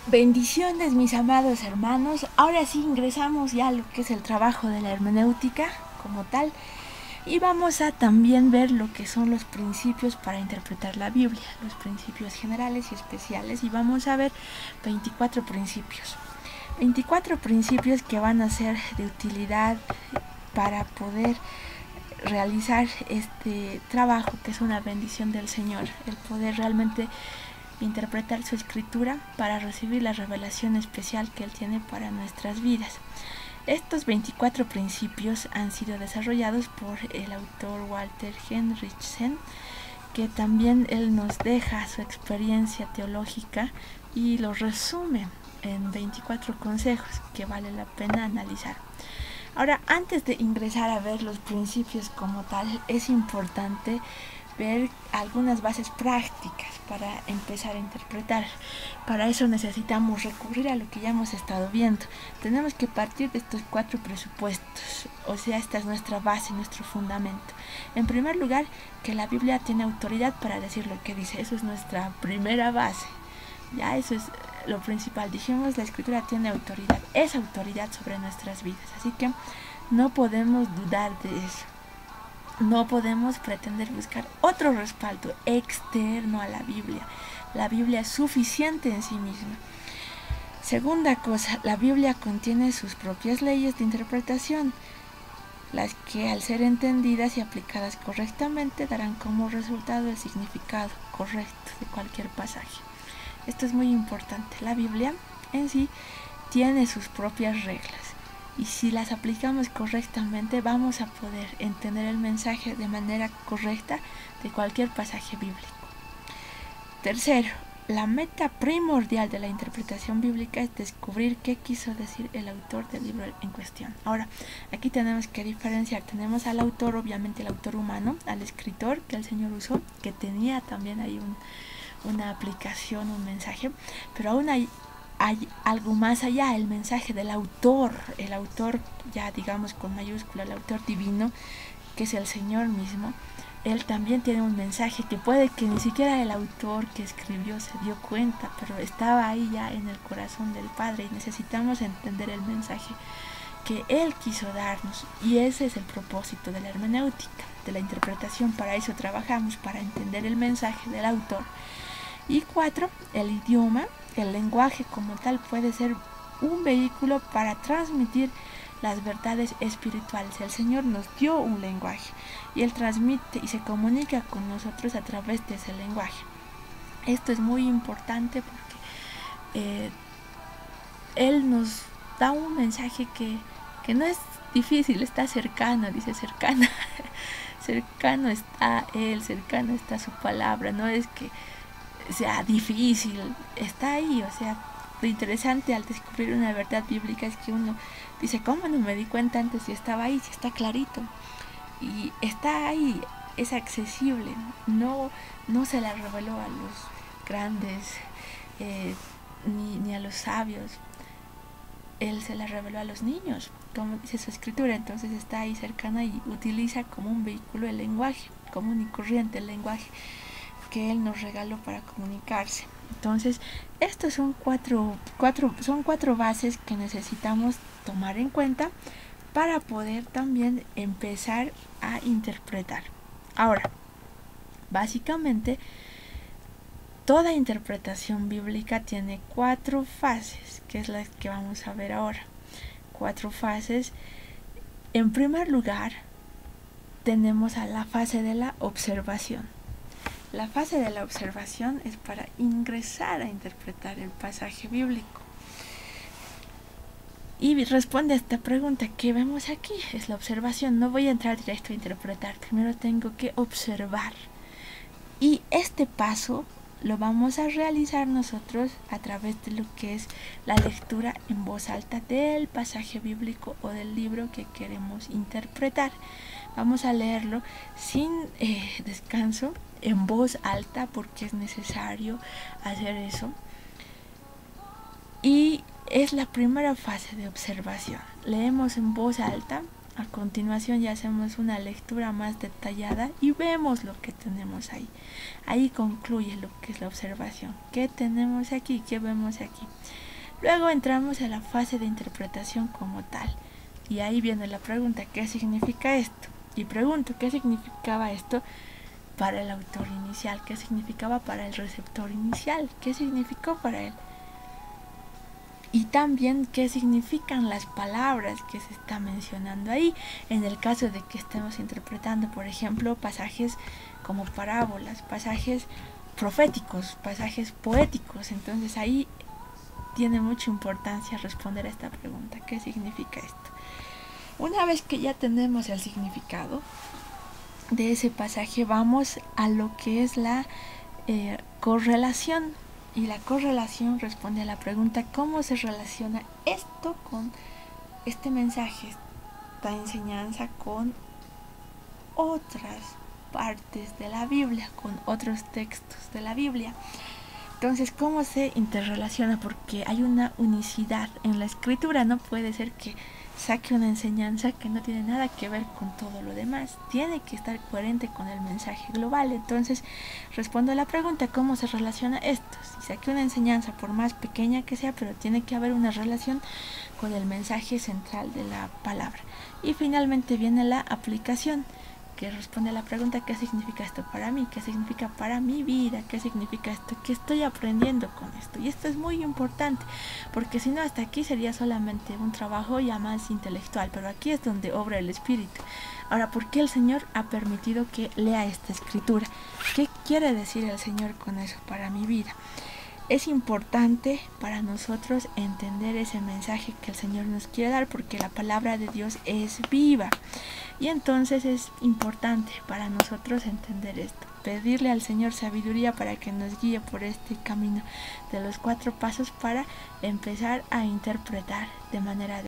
Bendiciones, mis amados hermanos. Ahora sí ingresamos ya a lo que es el trabajo de la hermenéutica como tal, y vamos a también ver lo que son los principios para interpretar la Biblia, los principios generales y especiales, y vamos a ver 24 principios. 24 principios que van a ser de utilidad para poder realizar este trabajo, que es una bendición del Señor, el poder realmente interpretar su escritura para recibir la revelación especial que Él tiene para nuestras vidas. Estos 24 principios han sido desarrollados por el autor Walter Henrichsen, que también él nos deja su experiencia teológica y los resume en 24 consejos que vale la pena analizar. Ahora, antes de ingresar a ver los principios como tal, es importante ver algunas bases prácticas para empezar a interpretar. Para eso necesitamos recurrir a lo que ya hemos estado viendo. Tenemos que partir de estos 4 presupuestos, o sea, esta es nuestra base, nuestro fundamento. En primer lugar, que la Biblia tiene autoridad para decir lo que dice. Eso es nuestra primera base. Ya, eso es lo principal. Dijimos, la escritura tiene autoridad, es autoridad sobre nuestras vidas, así que no podemos dudar de eso. No podemos pretender buscar otro respaldo externo a la Biblia. La Biblia es suficiente en sí misma. Segunda cosa, la Biblia contiene sus propias leyes de interpretación, las que al ser entendidas y aplicadas correctamente darán como resultado el significado correcto de cualquier pasaje. Esto es muy importante. La Biblia en sí tiene sus propias reglas, y si las aplicamos correctamente vamos a poder entender el mensaje de manera correcta de cualquier pasaje bíblico. Tercero, la meta primordial de la interpretación bíblica es descubrir qué quiso decir el autor del libro en cuestión. Ahora, aquí tenemos que diferenciar. Tenemos al autor, obviamente el autor humano, al escritor que el Señor usó, que tenía también ahí una aplicación, un mensaje, pero aún hay algo más allá, el mensaje del autor, el autor ya digamos con mayúscula, el autor divino, que es el Señor mismo. Él también tiene un mensaje que puede que ni siquiera el autor que escribió se dio cuenta, pero estaba ahí ya en el corazón del Padre, y necesitamos entender el mensaje que Él quiso darnos, y ese es el propósito de la hermenéutica, de la interpretación. Para eso trabajamos, para entender el mensaje del autor. Y 4, el idioma, el lenguaje como tal puede ser un vehículo para transmitir las verdades espirituales. El Señor nos dio un lenguaje y Él transmite y se comunica con nosotros a través de ese lenguaje. Esto es muy importante porque Él nos da un mensaje que no es difícil, está cercano, dice cercana. Cercano está Él, cercano está su palabra, no es que sea difícil, está ahí. O sea, lo interesante al descubrir una verdad bíblica es que uno dice, ¿cómo no me di cuenta antes? Si estaba ahí, si está clarito, y está ahí, es accesible. No se la reveló a los grandes ni a los sabios. Él se la reveló a los niños, como dice su escritura. Entonces está ahí cercana y utiliza como un vehículo el lenguaje común y corriente, el lenguaje que Él nos regaló para comunicarse. Entonces, estos son cuatro bases que necesitamos tomar en cuenta para poder también empezar a interpretar. Ahora, básicamente, toda interpretación bíblica tiene 4 fases, que es la que vamos a ver ahora. 4 fases. En primer lugar, tenemos a la fase de la observación. La fase de la observación es para ingresar a interpretar el pasaje bíblico. Y responde a esta pregunta que vemos aquí, es la observación. No voy a entrar directo a interpretar, primero tengo que observar. Y este paso lo vamos a realizar nosotros a través de lo que es la lectura en voz alta del pasaje bíblico o del libro que queremos interpretar. Vamos a leerlo sin descanso, en voz alta, porque es necesario hacer eso. Y es la primera fase de observación. Leemos en voz alta A continuación ya hacemos una lectura más detallada y vemos lo que tenemos ahí. Ahí concluye lo que es la observación. ¿Qué tenemos aquí? ¿Qué vemos aquí? Luego entramos a la fase de interpretación como tal. Y ahí viene la pregunta, ¿qué significa esto? Y pregunto, ¿qué significaba esto para el autor inicial? ¿Qué significaba para el receptor inicial? ¿Qué significó para él? Y también qué significan las palabras que se está mencionando ahí, en el caso de que estemos interpretando, por ejemplo, pasajes como parábolas, pasajes proféticos, pasajes poéticos. Entonces ahí tiene mucha importancia responder a esta pregunta, ¿qué significa esto? Una vez que ya tenemos el significado de ese pasaje, vamos a lo que es la correlación. Y la correlación responde a la pregunta, ¿cómo se relaciona esto con este mensaje, esta enseñanza con otras partes de la Biblia, con otros textos de la Biblia? Entonces, ¿cómo se interrelaciona? Porque hay una unicidad en la escritura. No puede ser que saque una enseñanza que no tiene nada que ver con todo lo demás. Tiene que estar coherente con el mensaje global. Entonces, respondo a la pregunta, ¿cómo se relaciona esto? Si saque una enseñanza, por más pequeña que sea, pero tiene que haber una relación con el mensaje central de la palabra. Y finalmente viene la aplicación, que responde a la pregunta, ¿qué significa esto para mí? ¿Qué significa para mi vida? ¿Qué significa esto? ¿Qué estoy aprendiendo con esto? Y esto es muy importante, porque si no, hasta aquí sería solamente un trabajo ya más intelectual, pero aquí es donde obra el Espíritu. Ahora, ¿por qué el Señor ha permitido que lea esta escritura? ¿Qué quiere decir el Señor con eso para mi vida? Es importante para nosotros entender ese mensaje que el Señor nos quiere dar, porque la palabra de Dios es viva. Y entonces es importante para nosotros entender esto, pedirle al Señor sabiduría para que nos guíe por este camino de los 4 pasos para empezar a interpretar de manera